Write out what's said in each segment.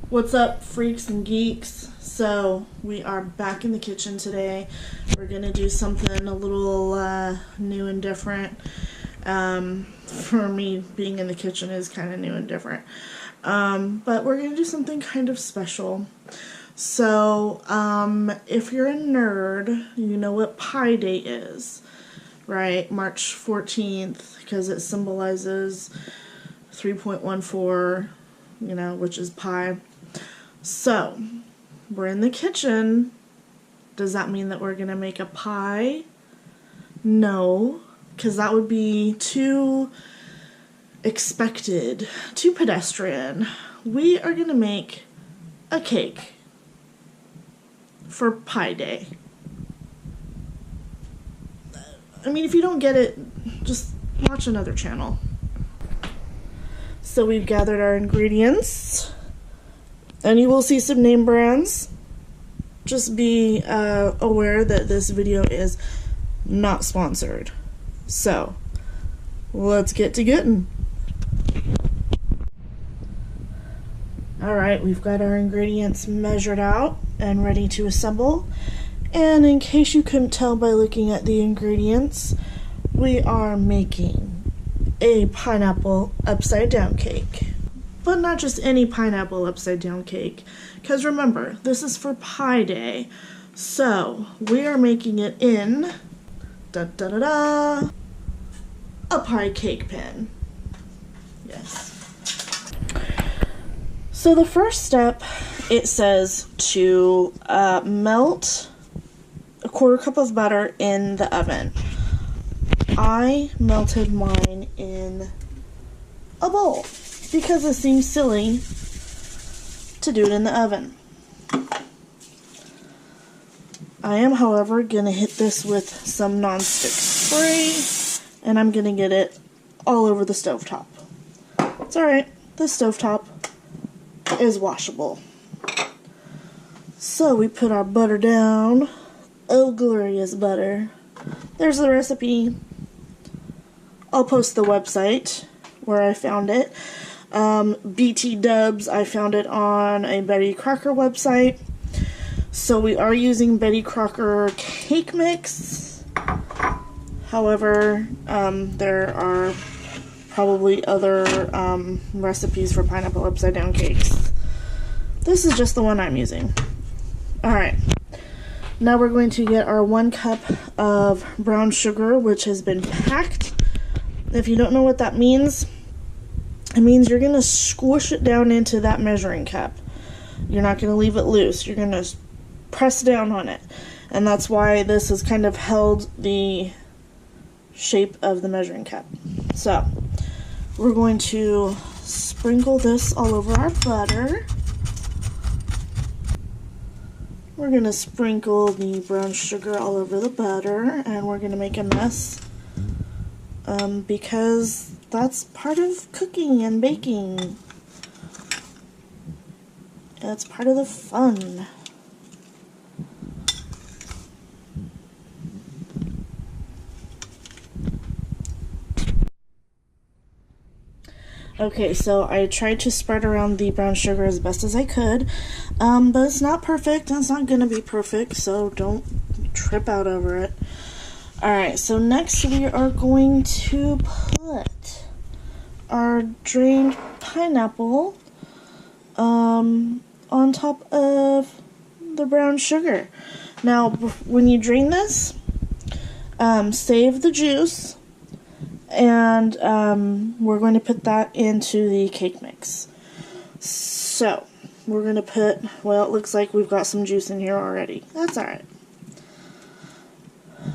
What's up, freaks and geeks? So we are back in the kitchen today. We're gonna do something a little new and different. For me, being in the kitchen is kind of new and different. But we're gonna do something kind of special. So if you're a nerd, you know what Pi Day is, right? March 14th, because it symbolizes 3.14, you know, which is pi. So, we're in the kitchen. Does that mean that we're going to make a pie? No, because that would be too expected, too pedestrian. We are going to make a cake for Pi Day. I mean, if you don't get it, just watch another channel. So we've gathered our ingredients. And you will see some name brands. Just be aware that this video is not sponsored. So, let's get to getting. Alright, we've got our ingredients measured out and ready to assemble. And in case you couldn't tell by looking at the ingredients, we are making a pineapple upside down cake. But not just any pineapple upside down cake, because remember, this is for Pi Day. So, we are making it in a pie cake pan. Yes. So the first step, it says to melt a 1/4 cup of butter in the oven. I melted mine in a bowl, because it seems silly to do it in the oven. I am, however, going to hit this with some nonstick spray, and I'm going to get it all over the stovetop. It's alright, the stovetop is washable. So we put our butter down. Oh, glorious butter. There's the recipe. I'll post the website where I found it. BT Dubs, I found it on a Betty Crocker website. So we are using Betty Crocker cake mix. However, there are probably other recipes for pineapple upside down cakes. This is just the one I'm using. Alright, now we're going to get our 1 cup of brown sugar, which has been packed. If you don't know what that means, it means you're going to squish it down into that measuring cup. You're not going to leave it loose. You're going to press down on it. And that's why this has kind of held the shape of the measuring cup. So, we're going to sprinkle this all over our butter. We're going to sprinkle the brown sugar all over the butter, and we're going to make a mess because that's part of cooking and baking. That's part of the fun. Okay, so I tried to spread around the brown sugar as best as I could, but it's not perfect, and it's not going to be perfect, so don't trip out over it. Alright, so next we are going to put our drained pineapple on top of the brown sugar. Now, when you drain this, save the juice, and we're going to put that into the cake mix. So, we're going to put, well, it looks like we've got some juice in here already. That's alright.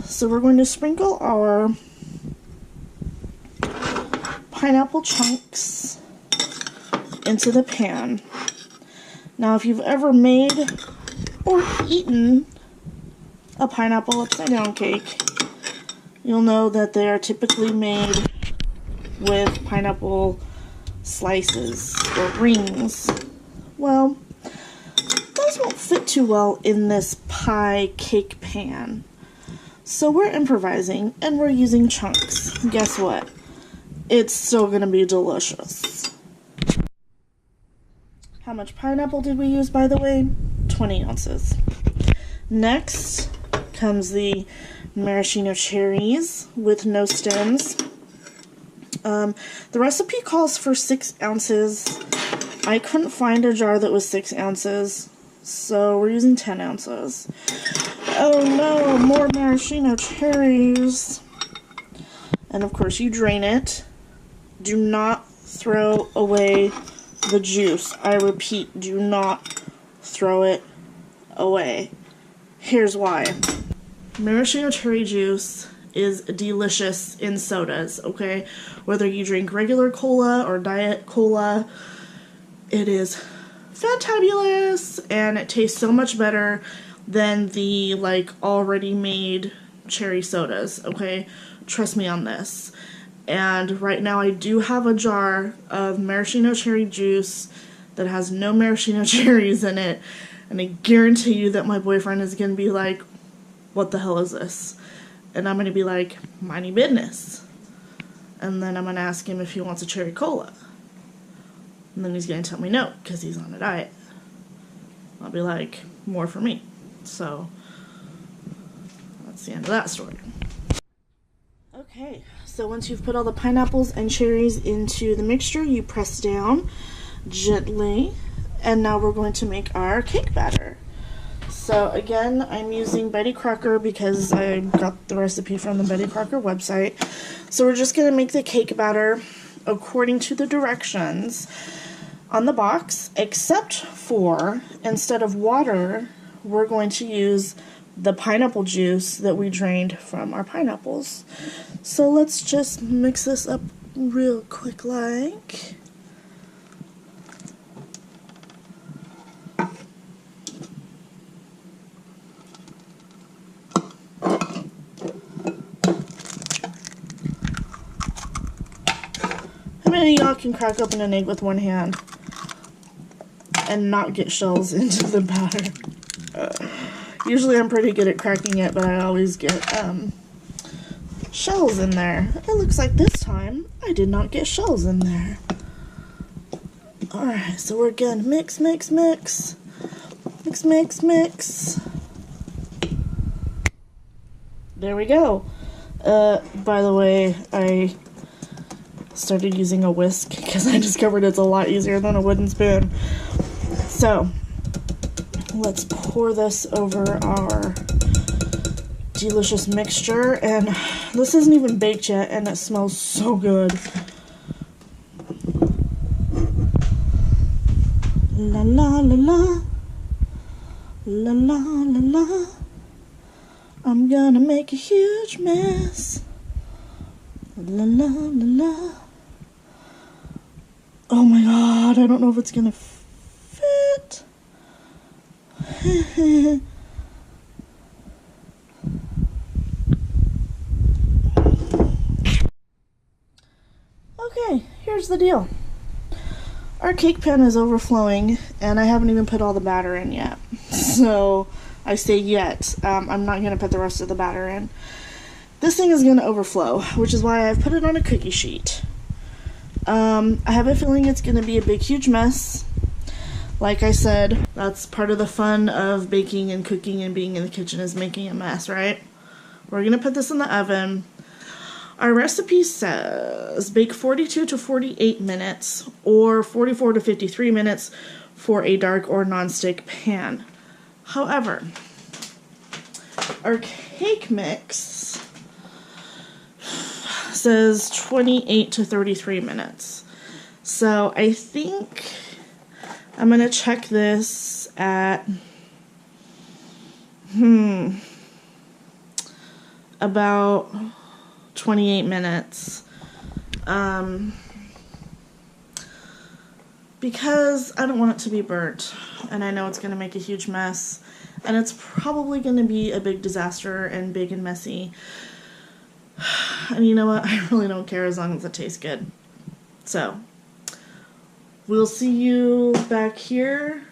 So we're going to sprinkle our pineapple chunks into the pan. Now, if you've ever made or eaten a pineapple upside down cake, you'll know that they are typically made with pineapple slices or rings. Well, those won't fit too well in this pie cake pan. So we're improvising and we're using chunks. Guess what? It's still gonna be delicious. How much pineapple did we use, by the way? 20 ounces. Next comes the maraschino cherries with no stems. The recipe calls for 6 ounces. I couldn't find a jar that was 6 ounces, so we're using 10 ounces. Oh no, more maraschino cherries. And of course you drain it. Do not throw away the juice. I repeat, do not throw it away. Here's why. Maraschino cherry juice is delicious in sodas, okay? Whether you drink regular cola or diet cola, it is fantabulous, and it tastes so much better than the like already made cherry sodas, okay? Trust me on this. And right now I do have a jar of maraschino cherry juice that has no maraschino cherries in it, and I guarantee you that my boyfriend is going to be like, what the hell is this? And I'm going to be like, mind your business. And then I'm going to ask him if he wants a cherry cola. And then he's going to tell me no, because he's on a diet. I'll be like, more for me. So, that's the end of that story. Okay, so once you've put all the pineapples and cherries into the mixture, you press down gently. And now we're going to make our cake batter. So again, I'm using Betty Crocker because I got the recipe from the Betty Crocker website. So we're just going to make the cake batter according to the directions on the box, except for, instead of water, we're going to use the pineapple juice that we drained from our pineapples. So let's just mix this up real quick like. How many of y'all can crack open an egg with one hand and not get shells into the batter? Usually I'm pretty good at cracking it, but I always get shells in there. It looks like this time I did not get shells in there. Alright, so we're gonna mix, mix, mix. Mix, mix, mix. There we go. By the way, I started using a whisk because I discovered it's a lot easier than a wooden spoon. So, let's pour this over our delicious mixture, and this isn't even baked yet and it smells so good. La la la la, la la la la. I'm gonna make a huge mess. La la la la. Oh my god, I don't know if it's gonna fit. Okay, here's the deal. Our cake pan is overflowing, and I haven't even put all the batter in yet. So, I say yet. I'm not gonna put the rest of the batter in. This thing is gonna overflow, which is why I've put it on a cookie sheet. I have a feeling it's gonna be a big, huge mess. Like I said, that's part of the fun of baking and cooking and being in the kitchen is making a mess, right? We're gonna put this in the oven. Our recipe says bake 42 to 48 minutes or 44 to 53 minutes for a dark or nonstick pan. However, our cake mix says 28 to 33 minutes. So I think I'm going to check this at about 28 minutes. Because I don't want it to be burnt, and I know it's going to make a huge mess, and it's probably going to be a big disaster and big and messy. And you know what? I really don't care as long as it tastes good. So, we'll see you back here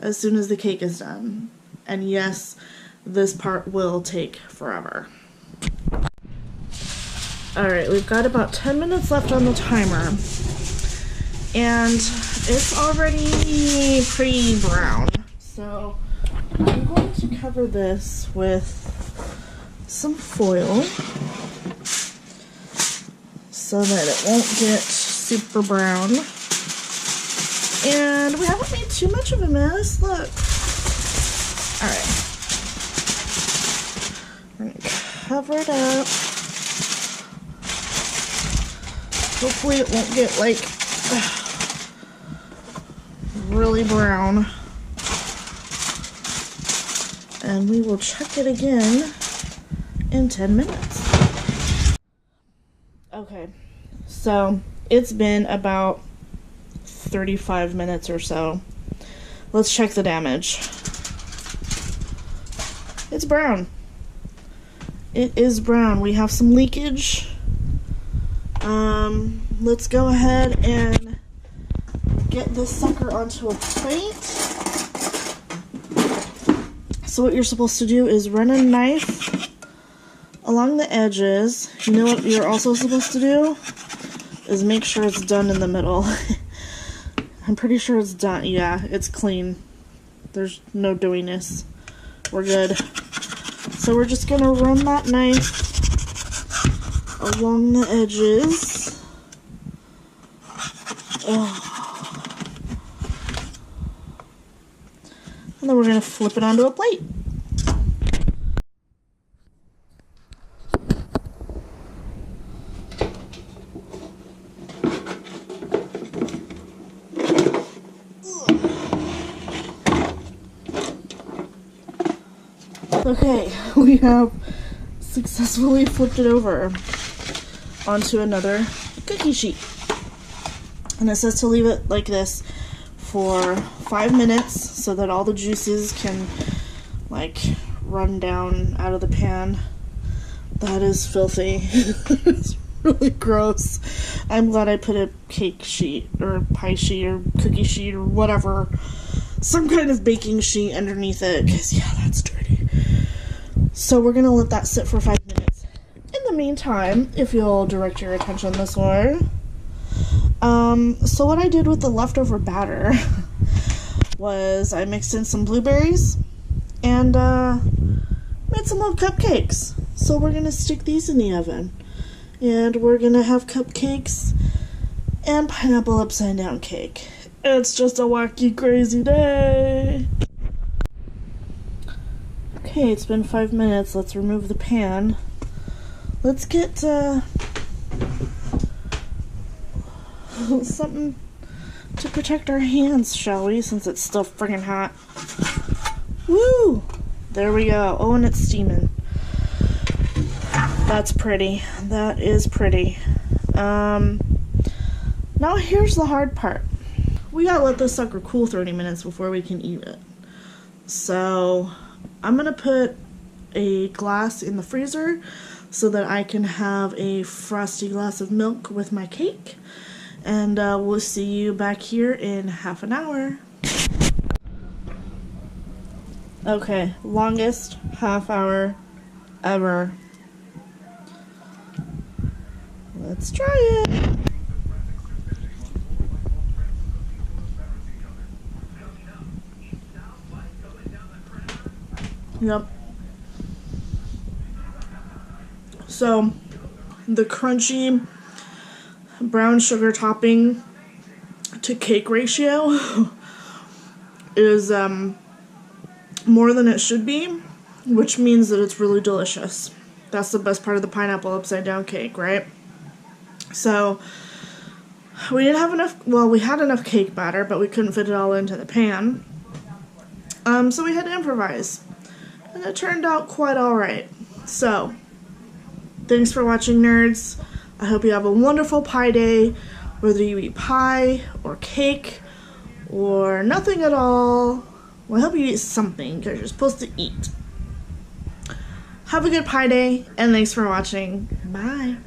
as soon as the cake is done. And yes, this part will take forever. Alright, we've got about 10 minutes left on the timer. and it's already pretty brown. So I'm going to cover this with some foil so that it won't get super brown. And we haven't made too much of a mess. Look. Alright. We're going to cover it up. Hopefully it won't get like really brown. And we will check it again in 10 minutes. Okay, so it's been about 35 minutes or so. Let's check the damage. It's brown. It is brown. We have some leakage. Let's go ahead and get this sucker onto a plate. So what you're supposed to do is run a knife along the edges. You know what you're also supposed to do? Is make sure it's done in the middle. I'm pretty sure it's done. Yeah, it's clean. There's no doiness. We're good. So we're just gonna run that knife along the edges. And then we're going to flip it onto a plate. Okay, we have successfully flipped it over onto another cookie sheet. And it says to leave it like this for 5 minutes so that all the juices can like run down out of the pan. That is filthy. It's really gross. I'm glad I put a cake sheet or pie sheet or cookie sheet or whatever, some kind of baking sheet underneath it, because yeah, that's dirty. So we're gonna let that sit for 5 minutes. In the meantime, if you'll direct your attention this way, so what I did with the leftover batter was I mixed in some blueberries and made some little cupcakes. So we're gonna stick these in the oven, and we're gonna have cupcakes and pineapple upside down cake. It's just a wacky, crazy day. Okay, it's been 5 minutes. Let's remove the pan. Let's get something to protect our hands, shall we? Since it's still friggin' hot. Woo! There we go. Oh, and it's steaming. That's pretty. That is pretty. Now here's the hard part. We gotta let this sucker cool 30 minutes before we can eat it. So I'm gonna put a glass in the freezer so that I can have a frosty glass of milk with my cake. And we'll see you back here in half an hour. Okay, longest half hour ever. Let's try it. Yep. So, the crunchy brown sugar topping to cake ratio is more than it should be, which means that it's really delicious. That's the best part of the pineapple upside down cake, right? So we didn't have enough, well, we had enough cake batter, but we couldn't fit it all into the pan. So we had to improvise, and it turned out quite alright. So thanks for watching, nerds. I hope you have a wonderful pie day, whether you eat pie or cake or nothing at all. Well, I hope you eat something, because you're supposed to eat. Have a good pie day, and thanks for watching. Bye.